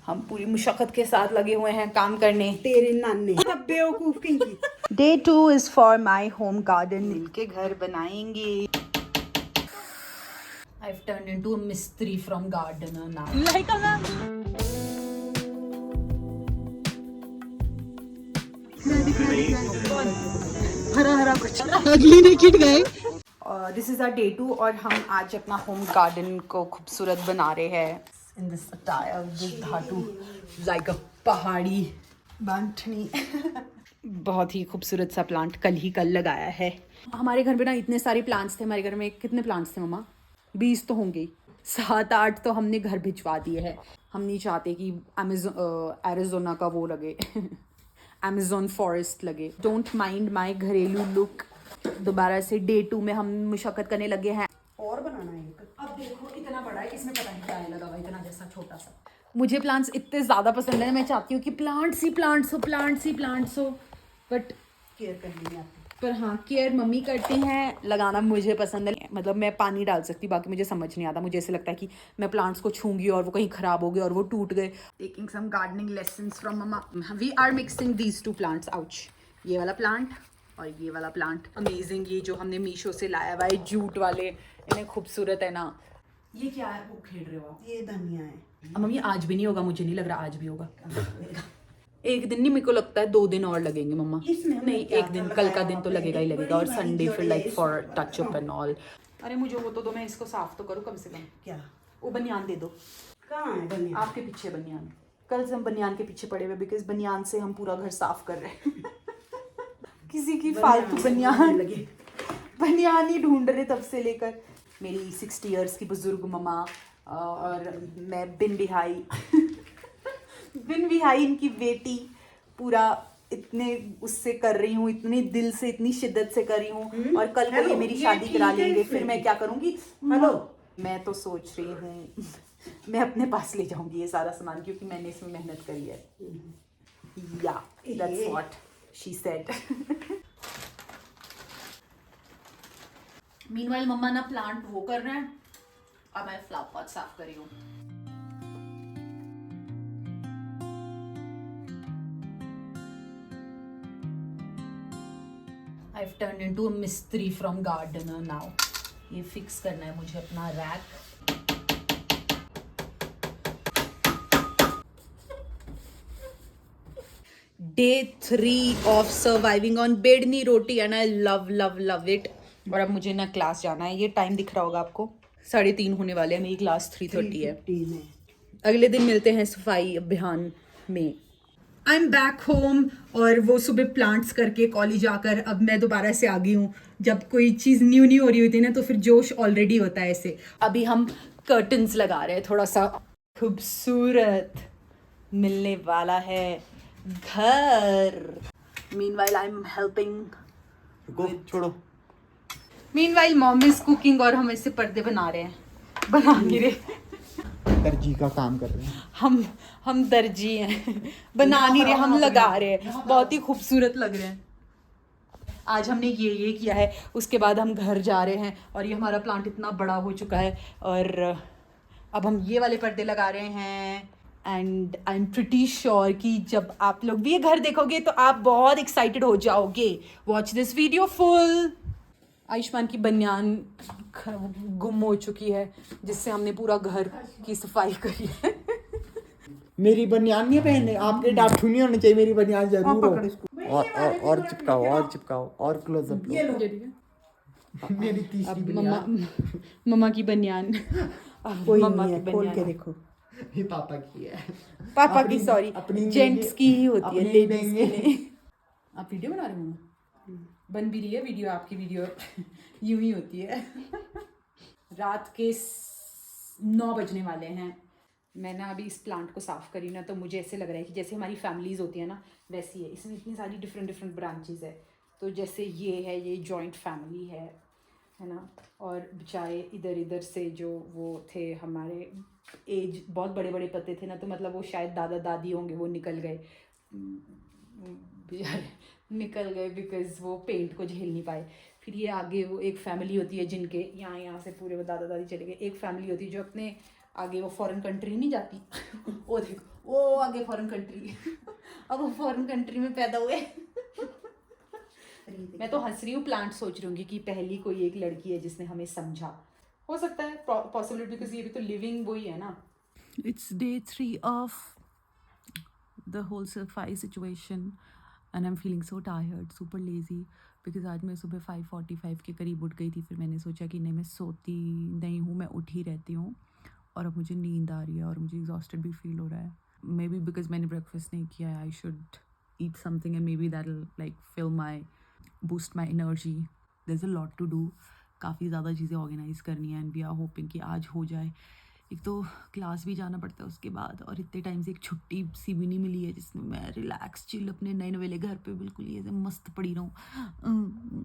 हम पूरी मुशक्कत के साथ लगे हुए हैं काम करने। तेरे नाने बेवकूफ की। Day 2 is for my home garden. मिलके घर बनाएंगे। I've turned into a mystery from gardener now. Like a man. हरा कुछ अगली ने किट गए। दिस इज आवर डे 2 और हम आज अपना होम गार्डन को खूबसूरत बना रहे हैं। इन दिस अटायर, दिस धातु लाइक अ पहाड़ी बांटनी। बहुत ही खूबसूरत सा प्लांट कल लगाया है। हमारे घर में ना इतने सारे प्लांट्स थे। हमारे घर में कितने प्लांट्स थे मम्मा? 20 तो होंगे, 7-8 तो हमने घर भिजवा दिए हैं। हम नहीं चाहते कि एरिज़ोना का वो लगे अमेज़न फॉरेस्ट लगे। डोंट माइंड माई घरेलू लुक। दोबारा से डे 2 में हम मुशक्कत करने लगे हैं। और बनाना है एक। अब देखो इतना बड़ा है, इसमें पता नहीं क्या लगा हुआ, इतना जैसा छोटा सा। मुझे प्लांट्स इतने ज़्यादा पसंद है, मैं चाहती हूँ कि प्लांट्स ही प्लांट्स हो बट केयर करनी है आपको। पर हाँ, केयर मम्मी करती हैं, लगाना मुझे पसंद है। मतलब मैं पानी डाल सकती, बाकी मुझे समझ नहीं आता। मुझे ऐसे लगता है कि मैं प्लांट्स को छूंगी और वो कहीं खराब हो गए और वो टूट गए। Taking some gardening lessons from मम्मा। We are mixing these 2 plants. Ouch, ये वाला प्लांट और ये वाला प्लांट अमेजिंग। ये जो हमने मीशो से लाया हुआ है जूट वाले, इन्हें खूबसूरत है ना। ये क्या है वो खेल रहे हो आप? ये धनिया है। मम्मी आज भी नहीं होगा, मुझे नहीं लग रहा आज भी होगा। एक दिन नहीं, मेरे को लगता है 2 दिन और लगेंगे मम्मा। नहीं, एक दिन, कल का दिन तो लगेगा ही लगेगा। और संडे फिर like for touch up and all. अरे मुझे वो तो दो, मैं इसको साफ तो करूँ कम से कम। क्या? वो बनियान दे दो। कहाँ है बनियान? आपके पीछे बनियान। कल से हम बनियान के पीछे पड़े हुए, बिकॉज बनियान से हम पूरा घर साफ कर रहे हैं। किसी की फालतू बनियान ही ढूंढ रहे तब से लेकर। मेरी 60 इयर्स की बुजुर्ग मम्मा और मैं बिन बिहाई इनकी बेटी पूरा इतने उससे कर रही हूँ, इतने दिल से, इतनी शिद्दत से कर रही हूँ। और कल को ये मेरी शादी करा लेंगे, फिर मैं क्या करूँगी? हेलो, मैं तो सोच रही हूँ मैं अपने पास ले जाऊंगी ये सारा सामान, क्योंकि मैंने इसमें मेहनत करी है। Yeah that's what she said. Meanwhile मम्मा ना प्लांट वो कर रहे हैं और मैं फ्लावर पॉट साफ कर रही हूँ। I've turned into a mystery from gardener now. ये फिक्स करना है मुझे अपना rack. Day 3 of surviving on bedni roti and I love it. और अब मुझे ना क्लास जाना है। ये टाइम दिख रहा होगा आपको, 3:30 होने वाले हैं। मेरी क्लास 3:30 है। अगले दिन मिलते हैं सफाई अभियान में। I am back home. और वो सुबह प्लांट्स करके कॉलेज आकर अब मैं दोबारा से आ गई हूँ। जब कोई चीज़ न्यू हो रही होती है ना, तो फिर जोश ऑलरेडी होता है ऐसे। अभी हम कर्टन्स लगा रहे हैं, थोड़ा सा खूबसूरत मिलने वाला है घर। Meanwhile I am helping. छोड़ो। मीनवाइल मॉम इज कुकिंग और हम ऐसे पर्दे बना रहे हैं। बना नहीं रहे, दर्जी का काम कर रहे हैं हम दर्जी हैं। बना नहीं रहे, हम लगा रहे हैं। बहुत ही खूबसूरत लग रहे हैं। आज हमने ये किया है, उसके बाद हम घर जा रहे हैं। और ये हमारा प्लांट इतना बड़ा हो चुका है और अब हम ये वाले पर्दे लगा रहे हैं। And I am pretty sure कि जब आप लोग भी ये घर देखोगे तो आप बहुत एक्साइटेड हो जाओगे। Watch this video full. Ayushman की बनियान गुम हो चुकी है, जिससे हमने पूरा घर की सफाई करी है। मेरी बनियान नहीं पहनने, आपके डांटू नहीं होने चाहिए। मेरी बनियान जरूर हो। और चिपकाओ और क्लोज अप लो। मेरी तीसरी बनियान। मम्मा की बनियान। कोई मम्मा नहीं की है, खोल के बनियान देखो। ये पापा की है। पापा की, अपनी- सॉरी, अपनी जेंट्स की ही होती है, अपनी लेडीज की देंगे। नहीं। आप वीडियो बना रहे हो? बन भी रही है वीडियो, आपकी वीडियो यूं ही होती है। रात के 9 बजने वाले हैं। मैं ना अभी इस प्लांट को साफ़ करी ना, तो मुझे ऐसे लग रहा है कि जैसे हमारी फैमिलीज़ होती है ना, वैसी है। इसमें इतनी सारी डिफरेंट ब्रांचेस है। तो जैसे ये जॉइंट फैमिली है ना। और बेचारे इधर से जो वो थे, हमारे एज बहुत बड़े पत्ते थे ना, तो मतलब वो शायद दादा दादी होंगे, वो निकल गए बेचारे, निकल गए बिकॉज वो पेंट को झेल नहीं पाए। फिर ये आगे वो एक फैमिली होती है जिनके यहाँ से पूरे वो दादा दादी चले गए। एक फैमिली होती है जो अपने आगे वो फॉरेन कंट्री नहीं जाती। वो देखो वो आगे फॉरेन कंट्री अब वो फॉरेन कंट्री में पैदा हुए मैं तो हंस रही हूँ, प्लांट सोच रही हूँ कि पहली कोई एक लड़की है जिसने हमें समझा, हो सकता है पॉसिबिलिटी, बिकॉज ये भी तो लिविंग वही है ना। It's day 3 of the whole safai situation and I am feeling so tired, super lazy, because आज मैं सुबह 5:45 के करीब उठ गई थी। फिर मैंने सोचा कि नहीं, मैं सोती नहीं हूँ, मैं उठी रहती हूँ, और अब मुझे नींद आ रही है और मुझे एग्जॉस्टेड भी फील हो रहा है। मे बी बिकॉज मैंने ब्रेकफास्ट नहीं किया है, I should eat something and maybe that like fill my boost my energy. There is a lot to do, काफ़ी ज़्यादा चीज़ें ऑर्गेनाइज करनी है एंड वी आर होपिंग कि आज हो जाए। एक तो क्लास भी जाना पड़ता है उसके बाद, और इतने टाइम से एक छुट्टी सी भी नहीं मिली है जिसमें मैं रिलैक्स चिल अपने नए नवेले घर पे बिल्कुल ये मस्त पड़ी रहूँ।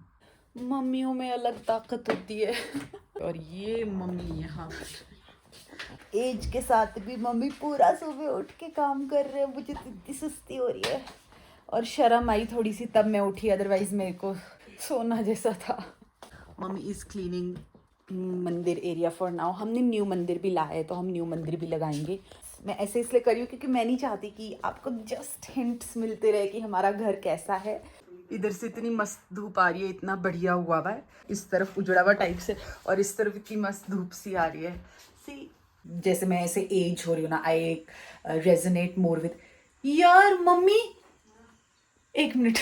मम्मियों में अलग ताकत होती है और ये मम्मी यहाँ एज के साथ भी मम्मी पूरा सुबह उठ के काम कर रहे हैं, मुझे इतनी सुस्ती हो रही है और शर्म आई थोड़ी सी तब मैं उठी, अदरवाइज मेरे को सोना जैसा था। मम्मी इज़ क्लीनिंग मंदिर एरिया फॉर नाउ। हमने न्यू मंदिर भी लाया है तो हम न्यू मंदिर भी लगाएंगे। मैं ऐसे इसलिए करी हूँ क्योंकि मैं नहीं चाहती कि आपको जस्ट हिंट्स मिलते रहे कि हमारा घर कैसा है। इधर से इतनी मस्त धूप आ रही है, इतना बढ़िया हुआ हुआ है, इस तरफ उजड़ा हुआ टाइप से, और इस तरफ इतनी मस्त धूप सी आ रही है। सी जैसे मैं ऐसे एज हो रही हूँ ना, आई रेजोनेट मोर विद। यार मम्मी एक मिनट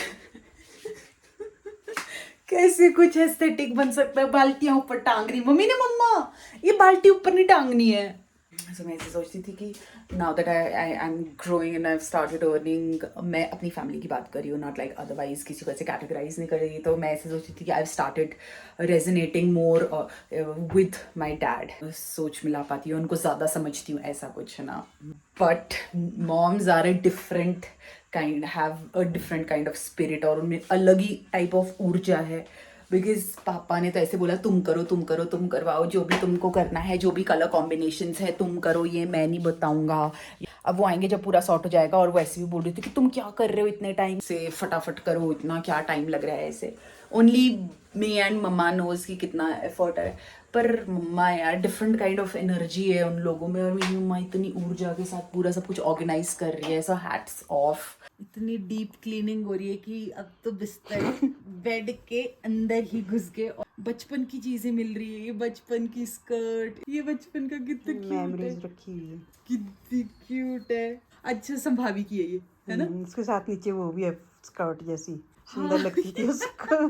कैसे कुछ एस्थेटिक बन सकता है? बाल्टियां ऊपर टांग रही मम्मी ने, मम्मा ये बाल्टी ऊपर नहीं टांगनी है। तो मैं ऐसे सोचती थी कि now that I am growing and I started earning, मैं अपनी फैमिली की बात कर रही हूँ, नॉट लाइक अदरवाइज किसी को ऐसे कैटेगराइज नहीं कर रही। तो मैं ऐसे सोचती थी कि I started resonating more with my dad. सोच मिला पाती हूँ, उनको ज़्यादा समझती हूँ, ऐसा कुछ है ना। But moms are a different kind, have a different kind of spirit, और उनमें अलग ही टाइप ऑफ ऊर्जा है। बिकॉज पापा ने तो ऐसे बोला तुम करो तुम करो तुम करवाओ, जो भी तुमको करना है, जो भी कलर कॉम्बिनेशंस है तुम करो, ये मैं नहीं बताऊंगा। अब वो आएंगे जब पूरा सॉर्ट हो जाएगा, और वो ऐसे भी बोल रही थी कि तुम क्या कर रहे हो इतने टाइम से, फटाफट करो, इतना क्या टाइम लग रहा है ऐसे। ओनली मी एंड मम्मा नोज कि कितना एफर्ट है। पर मम्मा यार डिफरेंट काइंड ऑफ एनर्जी है उन लोगों में, और मेरी मम्मा इतनी ऊर्जा के साथ पूरा सब कुछ ऑर्गेनाइज कर रही है, सो हैट्स ऑफ। इतनी डीप क्लीनिंग हो रही है कि अब तो बिस्तर बेड के अंदर ही घुस गए, और बचपन की चीजें मिल रही है। ये बचपन की स्कर्ट, ये बचपन का कितना मेमोरीज रखी हुई है, कितनी क्यूट है। अच्छा संभावी की है ना। उसके साथ नीचे वो भी है स्कर्ट जैसी, सुंदर लगती थी उसको।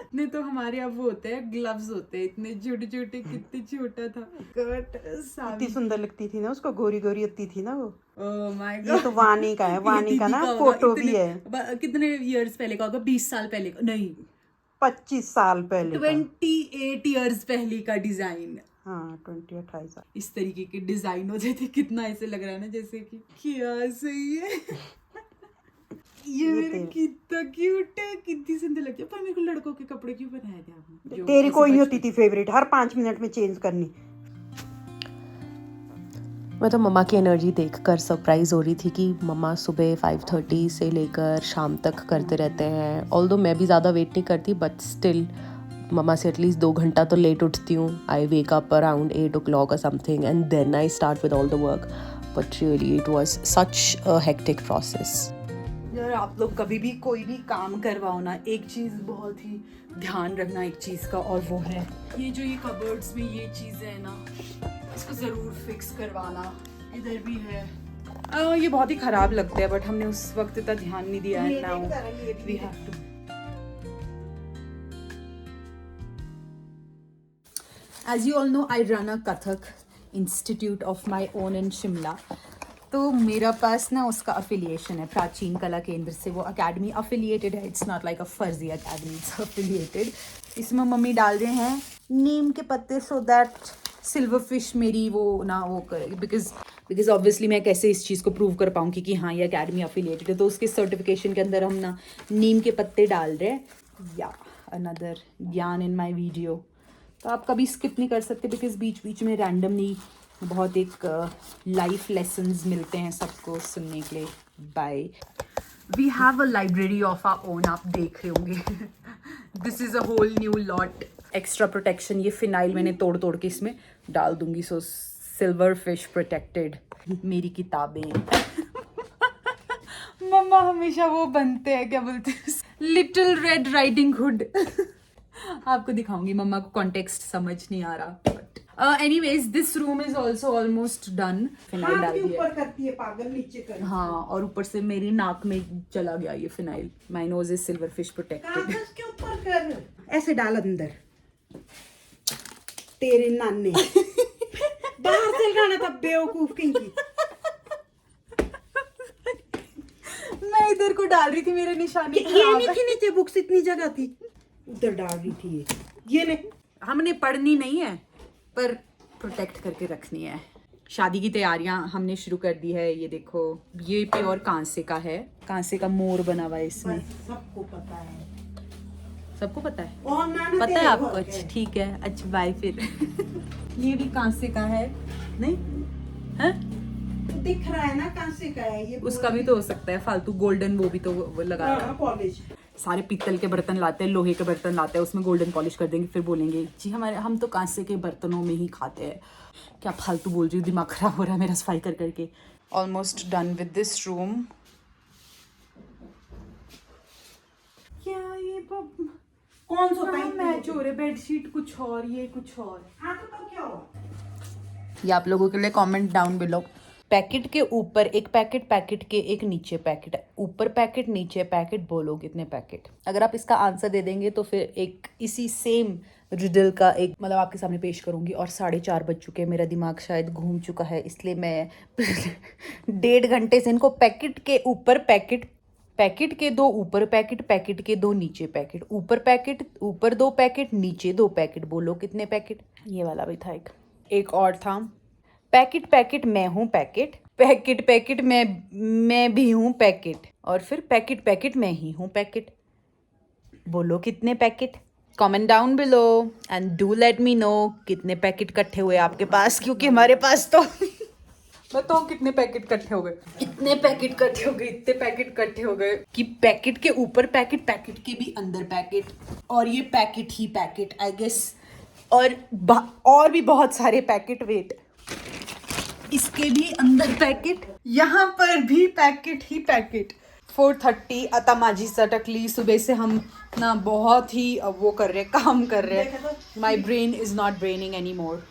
इतने तो हमारे अब वो होते हैं, ग्लव्स होते हैं इतने छोटे छोटे, कितने छोटा था स्कर्ट। इतनी सुंदर लगती थी ना उसको, गोरी गोरी होती थी ना वो। ओह माय ये गॉड, तो वानी का है, वानी का ना फोटो भी है। कितने इयर्स पहले का होगा? 20 साल पहले का नहीं, 25 साल पहले का। 28 इयर्स पहले का डिजाइन। हाँ 28 साल। इस तरीके के डिजाइन होते थे, कितना ऐसे लग रहा है ना जैसे कि क्या सही है। ये मेरा कितना क्यूट है, कितनी सुंदर लगती है। पर मेरे को लड़कों के कपड़े क्यों बनाए थे आपने? तेरी कोई नहीं होती थी फेवरेट, हर 5 मिनट में चेंज करनी। मैं तो मम्मा की एनर्जी देखकर सरप्राइज़ हो रही थी कि मम्मा सुबह 5:30 से लेकर शाम तक करते रहते हैं। ऑल्दो मैं भी ज़्यादा वेट नहीं करती, बट स्टिल मम्मा से एटलीस्ट 2 घंटा तो लेट उठती हूँ। आई वेक अप अराउंड 8 o'clock और something, and then I start with all the work. But really it was such a hectic process. यार आप लोग कभी भी कोई भी काम करवाओ ना, एक चीज़ बहुत ही ध्यान रखना एक चीज़ का, और वो है ये जो ये कबर्ड्स में ये चीज़ें है ना, इसको ज़रूर फिक्स करवाना। इधर भी है, ये बहुत ही ख़राब लगता है, बट हमने उस वक्त इतना ध्यान नहीं दिया है। Now we have to. As you all know, I run a Kathak Institute of my own in Shimla. तो मेरा पास ना उसका अफिलिएशन है प्राचीन कला केंद्र से, वो अकेडमी अफिलिएटेड है। इट्स नॉट लाइक अ फर्जी अकेडमी, इट्स अफिलिएटेड। इसमें मम्मी डाल रहे हैं नीम के पत्ते, सो दैट सिल्वर फिश मेरी वो ना वो करे। बिकॉज ऑब्वियसली मैं कैसे इस चीज़ को प्रूव कर पाऊँगी कि हाँ ये अकेडमी अफिलिएटेड है, तो उसके सर्टिफिकेशन के अंदर हम ना नीम के पत्ते डाल रहे हैं। या अनदर ज्ञान इन माई वीडियो, तो आप कभी स्किप नहीं कर सकते, बिकॉज बीच बीच में रैंडमली बहुत एक लाइफ लेसन्स मिलते हैं सबको सुनने के लिए। Bye. We have a library of our own, आप देख रहे होंगे। This is a whole new lot. Extra protection, ये फिनाइल मैंने तोड़ तोड़ के इसमें डाल दूंगी, सो सिल्वर फिश प्रोटेक्टेड। मेरी किताबें मम्मा हमेशा वो बनते हैं, क्या बोलते हैं, लिटिल रेड राइडिंग हुड। आपको दिखाऊंगी, मम्मा को कॉन्टेक्स्ट समझ नहीं आ रहा। Anyways this room is also almost done. Phenyl डाल दिया ऊपर करती है पागल, नीचे कर। हाँ, और ऊपर से मेरी नाक में चला गया ये phenyl. My knows is silver fish protected. कागज के ऊपर कर, ऐसे डाल अंदर। तेरे नाने बाहर से लगाना था, बेवकूफ कहीं की। मैं इधर को डाल रही थी, मेरे निशानी ये नहीं थी नीचे, बुक्स इतनी जगह थी, उधर डाल रही थी ये ले। हमने पढ़नी नहीं है पर प्रोटेक्ट करके रखनी है। शादी की तैयारियां हमने शुरू कर दी है। ये देखो, ये प्योर कांसे का है, कांसे का मोर बना हुआ है इसमें। सबको पता है, सबको पता है, और नाना पता है तेरे आपको? घर अच्छा के। ठीक है, अच्छा बाय फिर। ये भी कांसे का है, नहीं है? तो दिख रहा है ना कांसे का है ये। उसका भी तो हो सकता है फालतू गोल्डन, वो भी तो वो लगा रहा है। कॉलेज सारे पीतल के बर्तन लाते हैं, लोहे के बर्तन लाते हैं, उसमें गोल्डन पॉलिश कर देंगे, फिर बोलेंगे जी हम तो कांसे के बर्तनों में ही खाते हैं। क्या फालतू बोल रही हूँ, दिमाग खराब हो रहा है मेरा सफाई कर करके। Almost done with this room. क्या ये कौन सा टाइम मैच हो रहे, बेडशीट कुछ और, ये कुछ और। हाँ तो क्या हुआ? ये आप लोगों के लिए कमेंट डाउन बिलो। पैकेट के ऊपर एक पैकेट, पैकेट के एक नीचे पैकेट, ऊपर पैकेट नीचे पैकेट, बोलो कितने पैकेट? अगर आप इसका आंसर दे देंगे तो फिर एक इसी सेम रिडल का एक मतलब आपके सामने पेश करूंगी। और 4:30 बज चुके हैं, मेरा दिमाग शायद घूम चुका है, इसलिए मैं 1.5 घंटे से इनको पैकेट के ऊपर पैकेट, पैकेट के 2 ऊपर पैकेट, पैकेट के 2 नीचे पैकेट, ऊपर पैकेट, ऊपर 2 पैकेट, नीचे 2 पैकेट, बोलो कितने पैकेट? ये वाला भी था एक और था, पैकेट पैकेट मैं हूँ पैकेट, पैकेट पैकेट मैं भी हूँ पैकेट, और फिर पैकेट पैकेट मैं ही हूँ पैकेट, बोलो कितने packet? Comment down below and do let me know कितने पैकेट इकट्ठे हुए आपके पास, क्योंकि हमारे पास तो बताओ कितने पैकेट इकट्ठे हो गए। इतने पैकेट इकट्ठे हो गए, इतने पैकेट इकट्ठे हो गए कि पैकेट के ऊपर पैकेट, पैकेट के भी अंदर पैकेट, और ये पैकेट ही पैकेट आई गेस, और भी बहुत सारे पैकेट। वेट, इसके भी अंदर पैकेट, यहाँ पर भी पैकेट ही पैकेट। 4:30 अतमाजी सटकली, सुबह से हम ना बहुत ही वो कर रहे, काम कर रहे। My brain is not braining any more.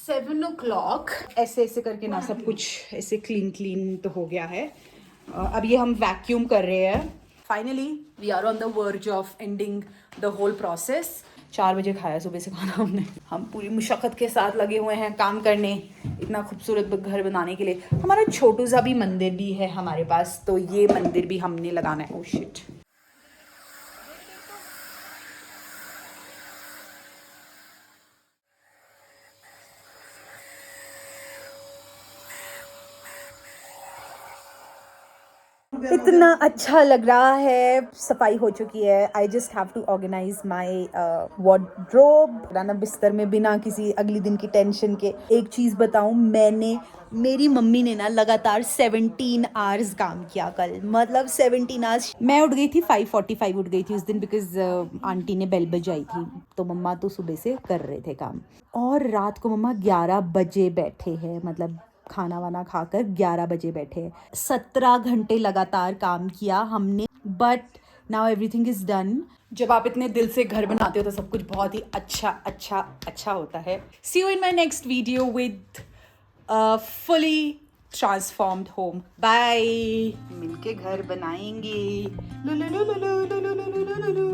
7 o'clock ऐसे ऐसे करके ना सब कुछ ऐसे क्लीन तो हो गया है। अब ये हम वैक्यूम कर रहे हैं। Finally we are on the verge of ending the whole process. 4 बजे खाया सुबह से खाना हमने। हम पूरी मुशक्क़त के साथ लगे हुए हैं काम करने, इतना खूबसूरत घर बनाने के लिए। हमारा छोटू सा भी मंदिर भी है हमारे पास, तो ये मंदिर भी हमने लगाना है। ओह शिट, इतना अच्छा लग रहा है। सफाई हो चुकी है। I just have to organise my wardrobe, पुराना बिस्तर में बिना किसी अगली दिन की टेंशन के। एक चीज़ बताऊं, मेरी मम्मी ने ना लगातार 17 आवर्स काम किया कल, मतलब 17 आवर्स। मैं उठ गई थी 5:45 उठ गई थी उस दिन, बिकॉज आंटी ने बेल बजाई थी, तो मम्मा तो सुबह से कर रहे थे काम। और रात को मम्मा 11 बजे बैठे हैं, मतलब खाना वाना खाकर 11 बजे बैठे। 17 घंटे लगातार काम किया हमने, but now everything is done. जब आप इतने दिल से घर बनाते हो तो सब कुछ बहुत ही अच्छा होता है। See you in my next video with fully transformed home. Bye. मिलके घर बनाएंगे। लुलुलुलुलुलुलुलुलुलुलुलु।